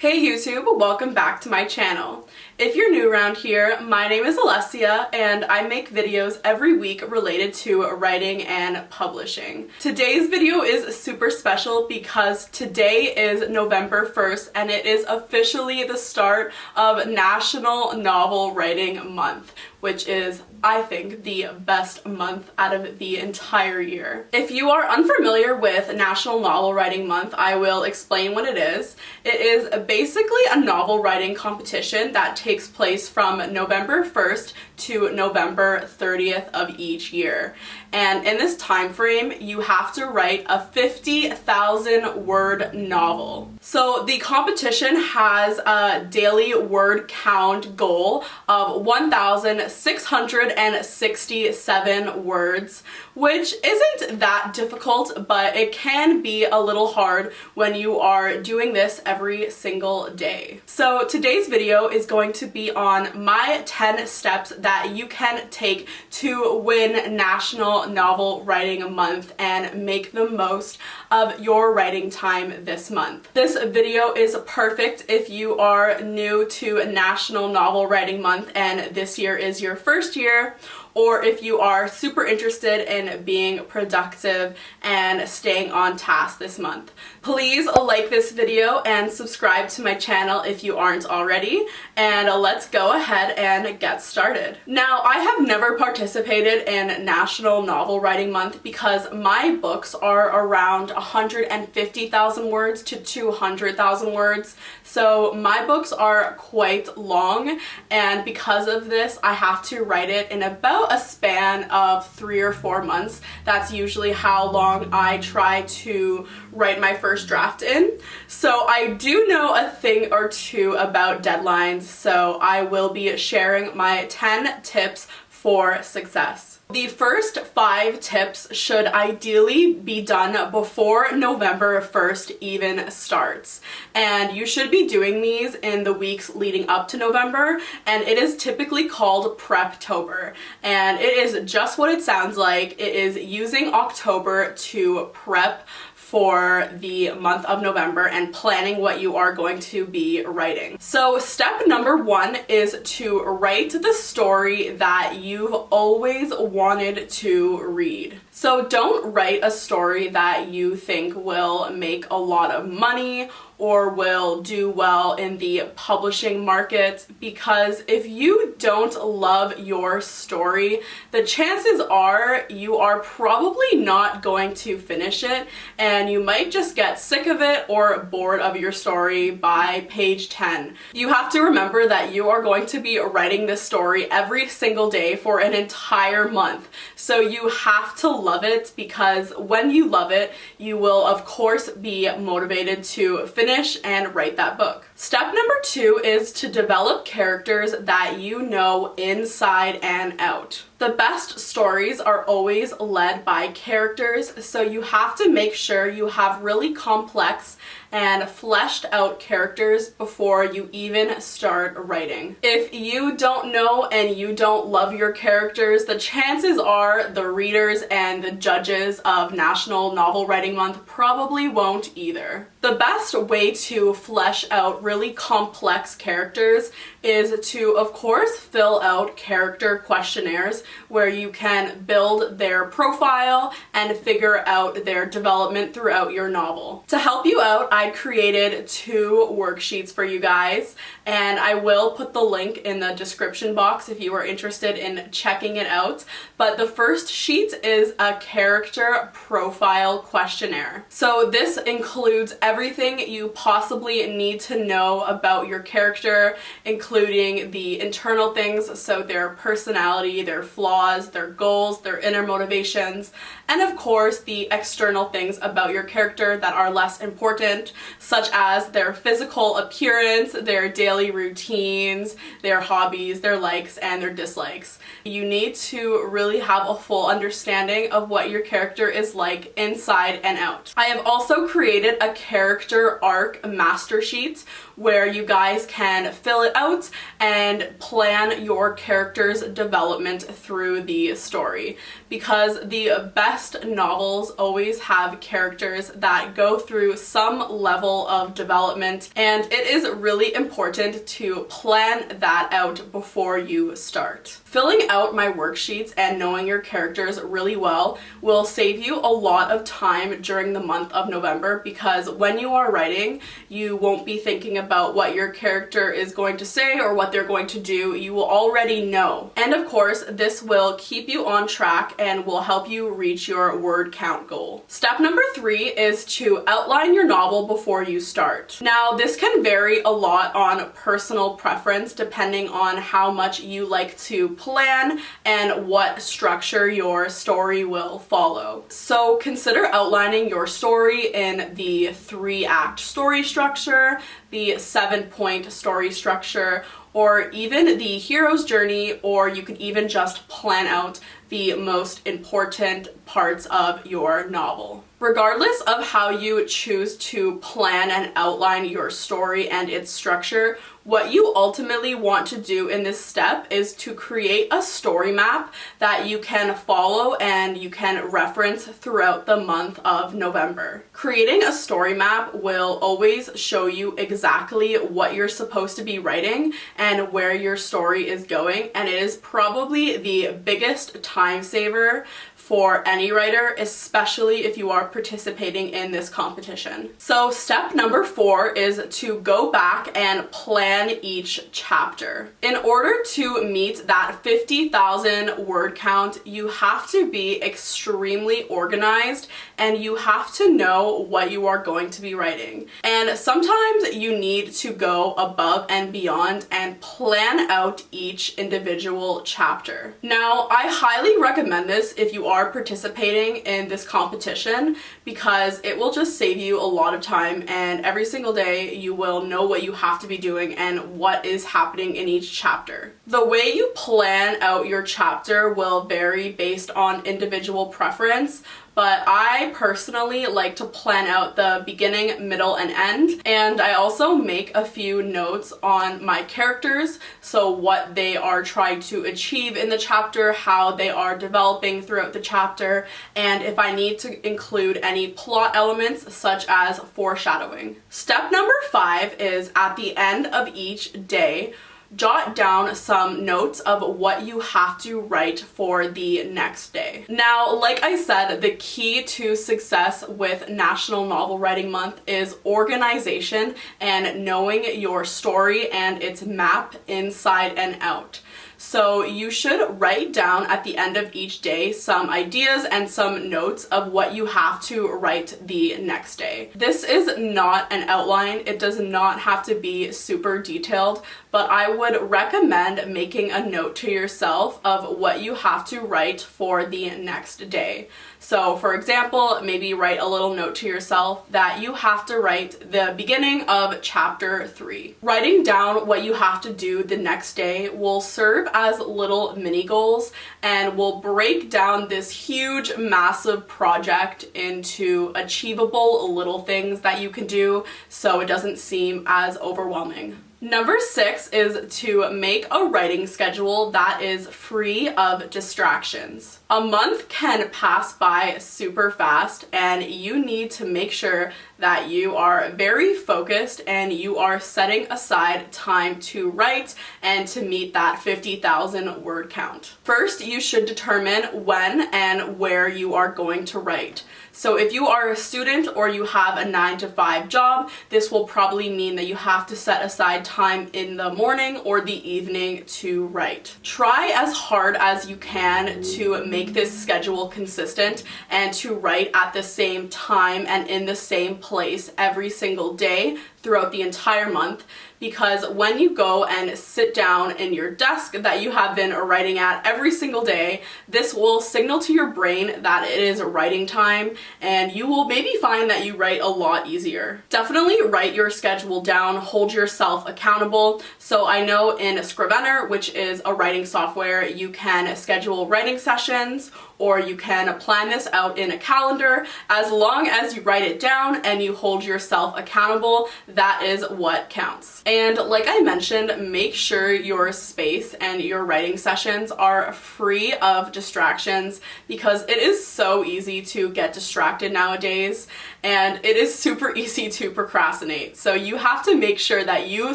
Hey YouTube, welcome back to my channel. If you're new around here, my name is Alessia and I make videos every week related to writing and publishing. Today's video is super special because today is November 1st and it is officially the start of National Novel Writing Month, which is, I think, the best month out of the entire year. If you are unfamiliar with National Novel Writing Month, I will explain what it is. It is basically a novel writing competition that takes place from November 1st to November 30th of each year. And in this time frame, you have to write a 50,000 word novel. So the competition has a daily word count goal of 1,667 words, which isn't that difficult, but it can be a little hard when you are doing this every single day. So today's video is going to be on my 10 steps that you can take to win National Novel Writing Month and make the most of your writing time this month. This video is perfect if you are new to National Novel Writing Month and this year is your first year, or if you are super interested in being productive and staying on task this month. Please like this video and subscribe to my channel if you aren't already, and let's go ahead and get started. Now, I have never participated in National Novel Writing Month because my books are around 150,000 words to 200,000 words, so my books are quite long, and because of this I have to write it in about a span of 3 or 4 months. That's usually how long I try to write my first draft in. So I do know a thing or two about deadlines, so I will be sharing my 10 tips for success. The first 5 tips should ideally be done before November 1st even starts. And you should be doing these in the weeks leading up to November, and it is typically called Preptober. And it is just what it sounds like. It is using October to prep for the month of November and planning what you are going to be writing. So step number 1 is to write the story that you've always wanted to read. So don't write a story that you think will make a lot of money or will do well in the publishing market, because if you don't love your story, the chances are you are probably not going to finish it and you might just get sick of it or bored of your story by page 10. You have to remember that you are going to be writing this story every single day for an entire month. So you have to love it, because when you love it, you will of course be motivated to finish and write that book. Step number 2 is to develop characters that you know inside and out. The best stories are always led by characters, so you have to make sure you have really complex and fleshed out characters before you even start writing. If you don't know and you don't love your characters, the chances are the readers and the judges of National Novel Writing Month probably won't either. The best way to flesh out really complex characters is to, of course, fill out character questionnaires where you can build their profile and figure out their development throughout your novel. To help you out, I created 2 worksheets for you guys, and I will put the link in the description box if you are interested in checking it out. But the first sheet is a character profile questionnaire. So this includes everything you possibly need to know about your character, including the internal things, so their personality, their flaws, their goals, their inner motivations, and of course the external things about your character that are less important, such as their physical appearance, their daily routines, their hobbies, their likes and their dislikes. You need to really have a full understanding of what your character is like inside and out. I have also created a character arc master sheet where you guys can fill it out and plan your character's development through the story, because the best novels always have characters that go through some level of development, and it is really important to plan that out before you start. Filling out my worksheets and knowing your characters really well will save you a lot of time during the month of November, because when you are writing, you won't be thinking about what your character is going to say or what they're going to do. You will already know. And of course, this will keep you on track and will help you reach your word count goal. Step number 3 is to outline your novel before you start. Now, this can vary a lot on personal preference depending on how much you like to plan and what structure your story will follow. So consider outlining your story in the 3-act story structure, the 7-point story structure, or even the hero's journey, or you could even just plan out the most important parts of your novel. Regardless of how you choose to plan and outline your story and its structure, what you ultimately want to do in this step is to create a story map that you can follow and you can reference throughout the month of November. Creating a story map will always show you exactly what you're supposed to be writing and where your story is going, and it is probably the biggest time saver for any writer, especially if you are participating in this competition. So step number 4 is to go back and plan each chapter. In order to meet that 50,000 word count, you have to be extremely organized and you have to know what you are going to be writing. And sometimes you need to go above and beyond and plan out each individual chapter. Now, I highly recommend this if you are participating in this competition, because it will just save you a lot of time, and every single day you will know what you have to be doing and what is happening in each chapter. The way you plan out your chapter will vary based on individual preference, but I personally like to plan out the beginning, middle, and end. And I also make a few notes on my characters, so what they are trying to achieve in the chapter, how they are developing throughout the chapter, and if I need to include any plot elements such as foreshadowing. Step number 5 is at the end of each day, jot down some notes of what you have to write for the next day. Now, like I said, the key to success with National Novel Writing Month is organization and knowing your story and its map inside and out. So you should write down at the end of each day some ideas and some notes of what you have to write the next day. This is not an outline. It does not have to be super detailed, but I would recommend making a note to yourself of what you have to write for the next day. So for example, maybe write a little note to yourself that you have to write the beginning of chapter 3. Writing down what you have to do the next day will serve as little mini goals and will break down this huge, massive project into achievable little things that you can do so it doesn't seem as overwhelming. Number 6 is to make a writing schedule that is free of distractions. A month can pass by super fast, and you need to make sure that you are very focused and you are setting aside time to write and to meet that 50,000 word count. First, you should determine when and where you are going to write. So if you are a student or you have a 9-to-5 job, this will probably mean that you have to set aside time in the morning or the evening to write. Try as hard as you can to make this schedule consistent and to write at the same time and in the same place every single day throughout the entire month, because when you go and sit down in your desk that you have been writing at every single day, this will signal to your brain that it is writing time, and you will maybe find that you write a lot easier. Definitely write your schedule down, hold yourself accountable. So I know in Scrivener, which is a writing software, you can schedule writing sessions, or you can plan this out in a calendar. As long as you write it down and you hold yourself accountable, that is what counts. And like I mentioned, make sure your space and your writing sessions are free of distractions, because it is so easy to get distracted nowadays, and it is super easy to procrastinate. So you have to make sure that you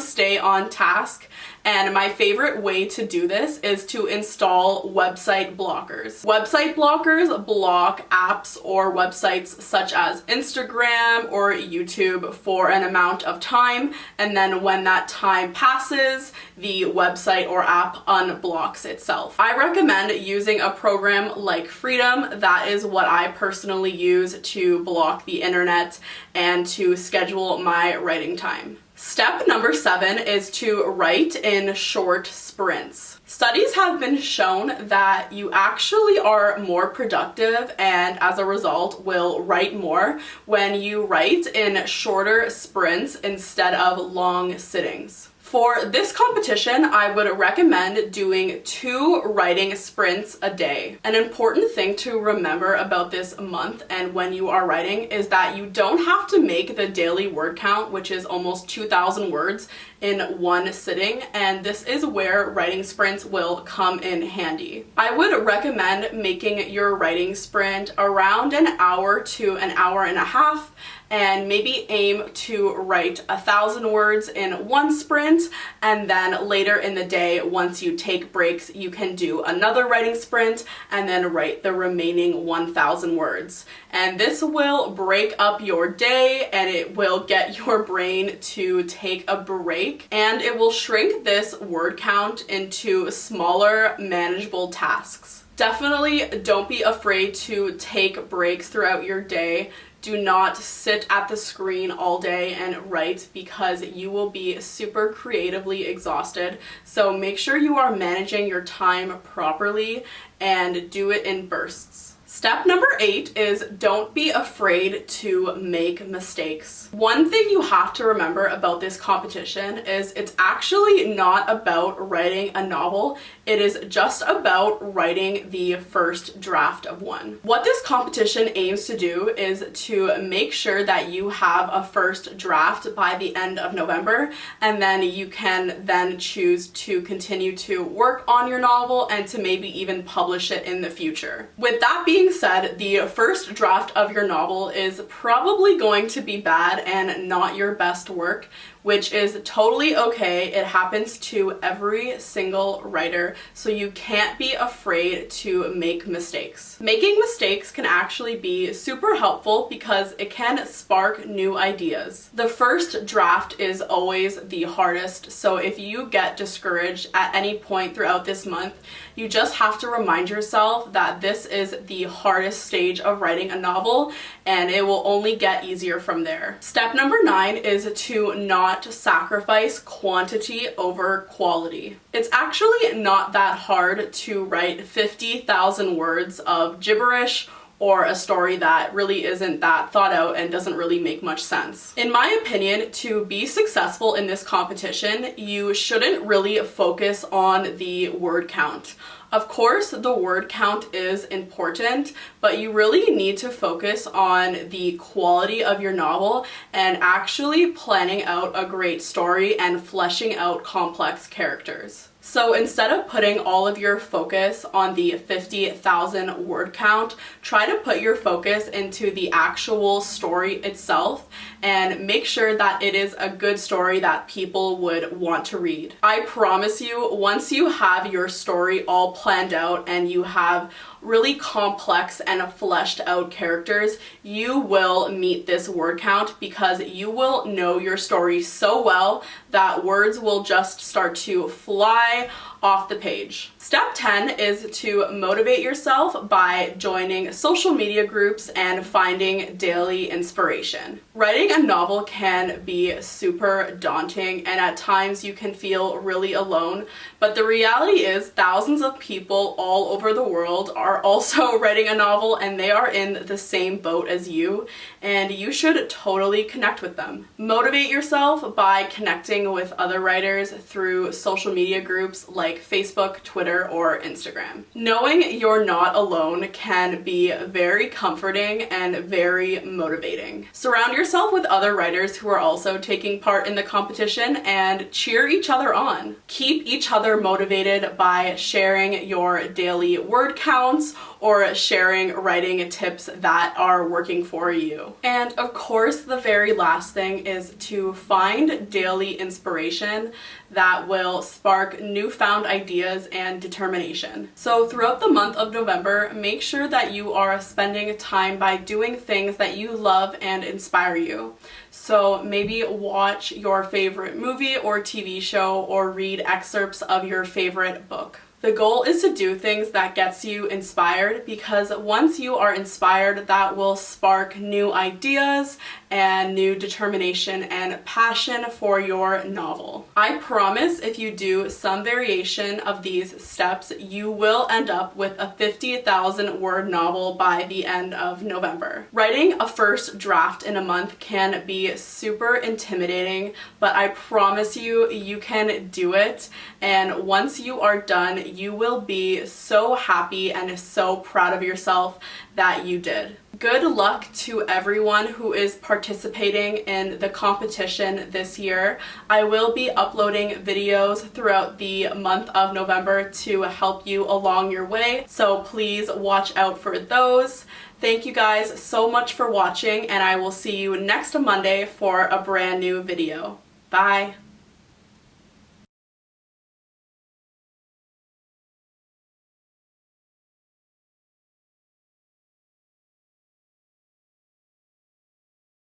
stay on task. And my favorite way to do this is to install website blockers. Website blockers block apps or websites such as Instagram or YouTube for an amount of time, and then when that time passes, the website or app unblocks itself. I recommend using a program like Freedom. That is what I personally use to block the internet and to schedule my writing time. Step number 7 is to write in short sprints. Studies have been shown that you actually are more productive and as a result will write more when you write in shorter sprints instead of long sittings. For this competition, I would recommend doing 2 writing sprints a day. An important thing to remember about this month and when you are writing is that you don't have to make the daily word count, which is almost 2,000 words, in one sitting, and this is where writing sprints will come in handy. I would recommend making your writing sprint around an hour to an hour and a half, and maybe aim to write 1,000 words in one sprint, and then later in the day, once you take breaks, you can do another writing sprint and then write the remaining 1,000 words. And this will break up your day, and it will get your brain to take a break, and it will shrink this word count into smaller, manageable tasks. Definitely don't be afraid to take breaks throughout your day. Do not sit at the screen all day and write, because you will be super creatively exhausted. So make sure you are managing your time properly and do it in bursts. Step number 8 is don't be afraid to make mistakes. One thing you have to remember about this competition is it's actually not about writing a novel. It is just about writing the first draft of one. What this competition aims to do is to make sure that you have a first draft by the end of November, and then you can then choose to continue to work on your novel and to maybe even publish it in the future. With that being said, the first draft of your novel is probably going to be bad and not your best work, which is totally okay. It happens to every single writer, so you can't be afraid to make mistakes. Making mistakes can actually be super helpful because it can spark new ideas. The first draft is always the hardest, so if you get discouraged at any point throughout this month, you just have to remind yourself that this is the hardest stage of writing a novel, and it will only get easier from there. Step number 9 is to not sacrifice quantity over quality. It's actually not that hard to write 50,000 words of gibberish or a story that really isn't that thought out and doesn't really make much sense. In my opinion, to be successful in this competition, you shouldn't really focus on the word count. Of course, the word count is important, but you really need to focus on the quality of your novel and actually planning out a great story and fleshing out complex characters. So instead of putting all of your focus on the 50,000 word count, try to put your focus into the actual story itself and make sure that it is a good story that people would want to read. I promise you, once you have your story all planned out and you have really complex and fleshed out characters, you will meet this word count because you will know your story so well that words will just start to fly off the page. Step 10 is to motivate yourself by joining social media groups and finding daily inspiration. Writing a novel can be super daunting, and at times you can feel really alone, but the reality is thousands of people all over the world are also writing a novel, and they are in the same boat as you, and you should totally connect with them. Motivate yourself by connecting connecting with other writers through social media groups like Facebook, Twitter, or Instagram. Knowing you're not alone can be very comforting and very motivating. Surround yourself with other writers who are also taking part in the competition and cheer each other on. Keep each other motivated by sharing your daily word counts or sharing writing tips that are working for you. And of course, the very last thing is to find daily inspiration that will spark newfound ideas and determination. So throughout the month of November, make sure that you are spending time by doing things that you love and inspire you. So maybe watch your favorite movie or TV show or read excerpts of your favorite book. The goal is to do things that gets you inspired, because once you are inspired, that will spark new ideas and new determination and passion for your novel. I promise if you do some variation of these steps, you will end up with a 50,000 word novel by the end of November. Writing a first draft in a month can be super intimidating, but I promise you, you can do it. And once you are done, you will be so happy and so proud of yourself that you did. Good luck to everyone who is participating in the competition this year. I will be uploading videos throughout the month of November to help you along your way, so please watch out for those. Thank you guys so much for watching, and I will see you next Monday for a brand new video. Bye!